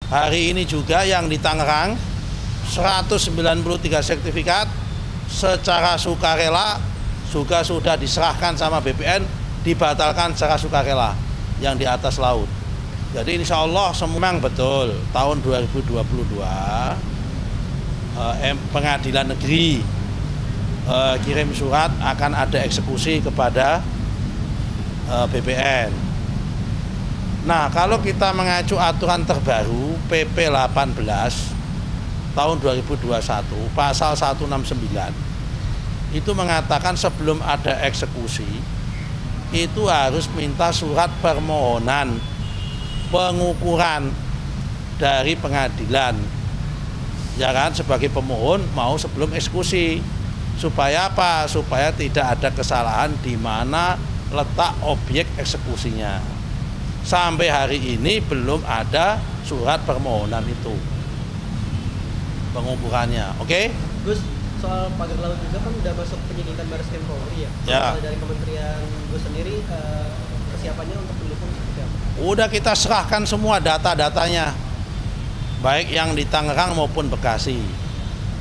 Hari ini juga yang di Tangerang 193 sertifikat secara sukarela juga sudah diserahkan sama BPN, dibatalkan secara sukarela yang di atas laut. Jadi insya Allah memang betul tahun 2022 Pengadilan Negeri kirim surat akan ada eksekusi kepada BPN. Nah, kalau kita mengacu aturan terbaru PP 18 tahun 2021 pasal 169 itu mengatakan sebelum ada eksekusi itu harus minta surat permohonan pengukuran dari pengadilan, ya kan, sebagai pemohon mau sebelum eksekusi. Supaya apa? Supaya tidak ada kesalahan di mana letak objek eksekusinya. Sampai hari ini belum ada surat permohonan itu, pengukurannya. Oke? Gus, soal pagar laut juga kan udah masuk penyidikan Bareskrim Polri ya. Ya. Kalau dari Kementerian Gus sendiri persiapannya untuk mendukung seperti apa? Udah kita serahkan semua data-datanya, baik yang di Tangerang maupun Bekasi.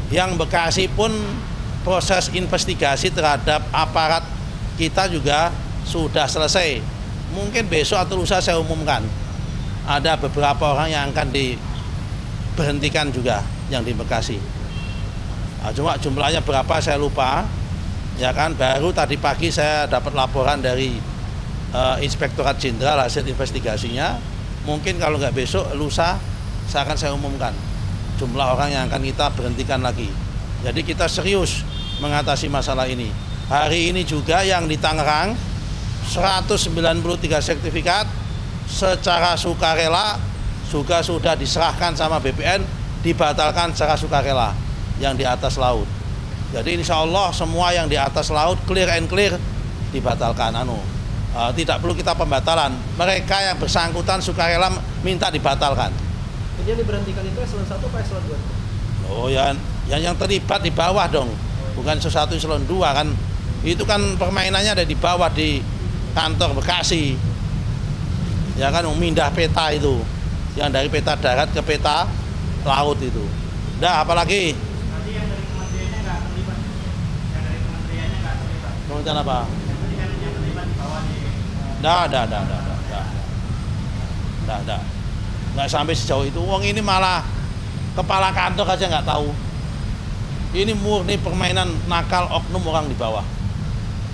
Yang Bekasi pun proses investigasi terhadap aparat kita juga sudah selesai. Mungkin besok atau lusa saya umumkan. Ada beberapa orang yang akan diberhentikan juga yang di Bekasi. Nah, cuma jumlahnya berapa saya lupa. Ya kan, baru tadi pagi saya dapat laporan dari Inspektorat Jenderal hasil investigasinya. Mungkin kalau nggak besok, lusa saya umumkan jumlah orang yang akan kita berhentikan lagi. Jadi kita serius mengatasi masalah ini. Hari ini juga yang di Tangerang 193 sertifikat secara sukarela juga sudah diserahkan sama BPN, dibatalkan secara sukarela yang di atas laut. Jadi insya Allah semua yang di atas laut clear and clear dibatalkan. Tidak perlu kita pembatalan. Mereka yang bersangkutan sukarela minta dibatalkan. Jadi yang diberhentikan itu eselon 1 apa eselon 2? Oh ya, yang terlibat di bawah dong, bukan eselon 1 eselon 2 kan. Itu kan permainannya ada di bawah di kantor Bekasi. Ya kan, memindah peta itu, yang dari peta darat ke peta laut itu. Dah, apalagi? Nanti yang dari kementeriannya nggak terlibat. Yang dari kementeriannya nggak terlibat. Kementerian apa? Nanti kan yang terlibat di bawah di. Dah. Nggak sampai sejauh itu. Wong ini malah kepala kantor aja nggak tahu. Ini murni permainan nakal oknum orang di bawah.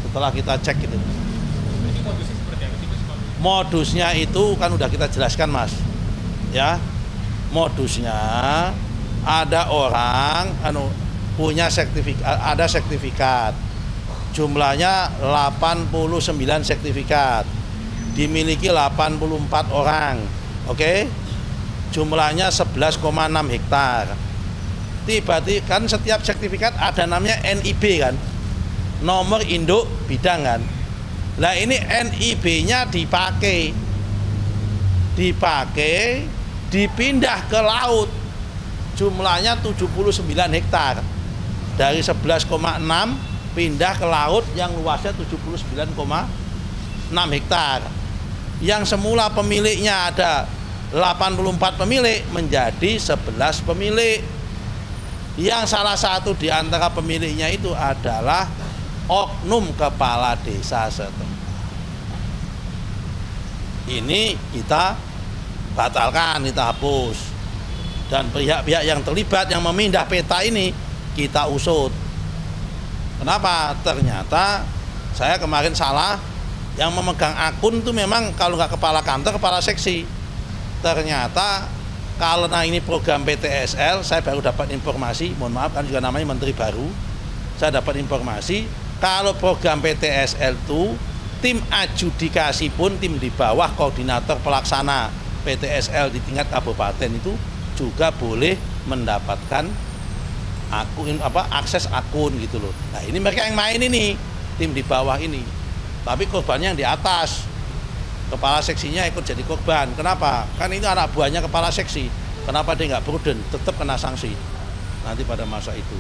Setelah kita cek itu. Ini modusnya seperti apa sih, Gus? Modusnya itu kan udah kita jelaskan, Mas. Ya. Modusnya ada orang punya sertifikat, ada sertifikat. Jumlahnya 89 sertifikat. Dimiliki 84 orang. Oke? Jumlahnya 11,6 hektar. Tiba-tiba kan setiap sertifikat ada namanya NIB kan, nomor induk bidang kan. Nah ini NIB-nya dipakai, dipindah ke laut. Jumlahnya 79 hektar. Dari 11,6 pindah ke laut yang luasnya 79,6 hektar. Yang semula pemiliknya ada 84 pemilik menjadi 11 pemilik. Yang salah satu di antara pemiliknya itu adalah oknum kepala desa setempat. Ini kita batalkan, kita hapus. Dan pihak-pihak yang terlibat yang memindah peta ini kita usut. Kenapa? Ternyata saya kemarin salah, yang memegang akun itu memang kalau nggak kepala kantor, kepala seksi. Ternyata karena ini program PTSL, saya baru dapat informasi, mohon maaf kan juga namanya menteri baru, saya dapat informasi kalau program PTSL itu tim adjudikasi pun, tim di bawah koordinator pelaksana PTSL di tingkat kabupaten itu juga boleh mendapatkan akun akses akun gitu loh. Nah ini mereka yang main ini, tim di bawah ini, tapi korbannya yang di atas. Kepala seksinya ikut jadi korban. Kenapa? Kan itu anak buahnya kepala seksi. Kenapa dia nggak prudent? Tetap kena sanksi nanti pada masa itu.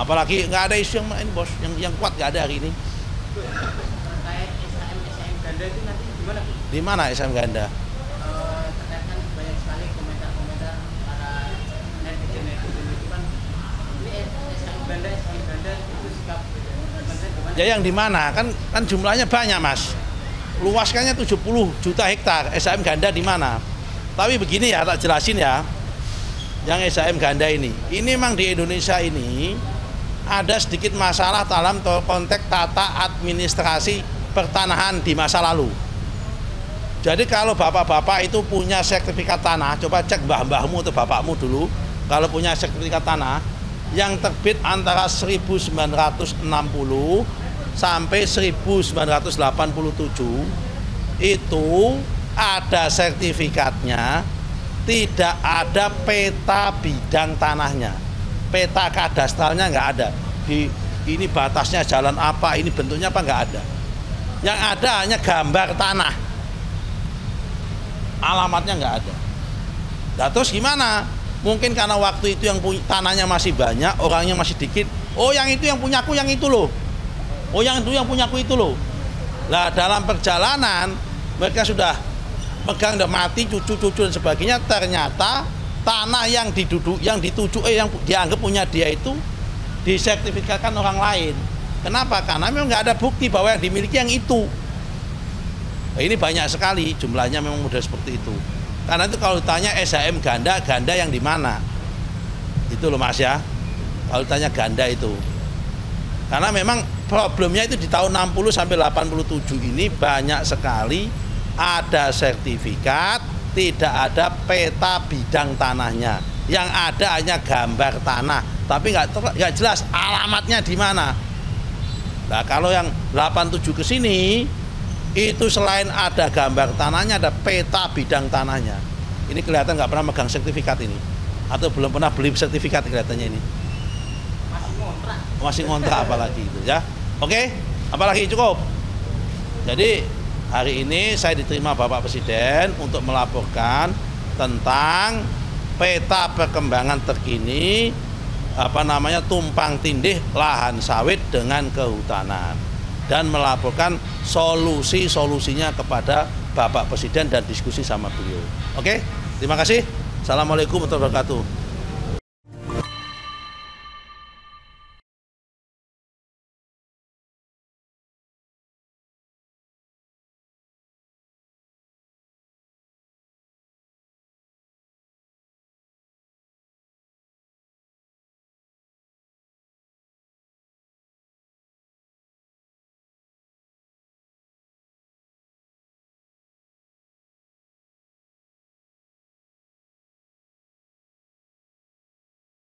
Apalagi nggak ada isu yang ini bos, yang kuat nggak ada hari ini. Terkait SHM ganda itu nanti gimana, Bu? Di mana SHM ganda? Terkait kan banyak sekali komentar-komentar Ya yang di mana? Kan jumlahnya banyak, Mas. Luaskannya 70 juta hektar. SHM ganda di mana? Tapi begini ya, tak jelasin ya. Yang SHM ganda ini memang di Indonesia ini ada sedikit masalah dalam konteks tata administrasi pertanahan di masa lalu. Jadi kalau bapak-bapak itu punya sertifikat tanah, coba cek mbah-mbahmu atau bapakmu dulu, kalau punya sertifikat tanah yang terbit antara 1960 sampai 1987 itu ada sertifikatnya, tidak ada peta bidang tanahnya, peta kadastralnya nggak ada. Ini batasnya jalan apa, ini bentuknya apa, nggak ada. Yang ada hanya gambar tanah, alamatnya nggak ada. Nah, terus gimana? Mungkin karena waktu itu yang tanahnya masih banyak, orangnya masih dikit. Oh, yang itu yang punyaku yang itu loh. Oh, yang itu yang punyaku itu loh. Nah, dalam perjalanan mereka sudah pegang, udah mati, cucu-cucu dan sebagainya. Ternyata tanah yang dianggap punya dia itu disertifikatkan orang lain. Kenapa? Karena memang nggak ada bukti bahwa yang dimiliki yang itu. Nah, ini banyak sekali jumlahnya, memang mudah seperti itu. Karena itu kalau ditanya SHM ganda yang di mana? Itu loh Mas ya. Kalau ditanya ganda itu. Karena memang problemnya itu di tahun 60 sampai 87 ini banyak sekali ada sertifikat, tidak ada peta bidang tanahnya. Yang ada hanya gambar tanah, tapi nggak jelas alamatnya di mana. Nah, kalau yang 87 ke sini itu selain ada gambar tanahnya, ada peta bidang tanahnya. Ini kelihatan nggak pernah megang sertifikat ini, atau belum pernah beli sertifikat kelihatannya ini. Masih ngontrak apalagi itu ya. Oke, apalagi cukup. Jadi hari ini saya diterima Bapak Presiden untuk melaporkan tentang peta perkembangan terkini tumpang tindih lahan sawit dengan kehutanan, dan melaporkan solusinya kepada Bapak Presiden dan diskusi sama beliau. Oke, terima kasih. Assalamualaikum warahmatullahi wabarakatuh.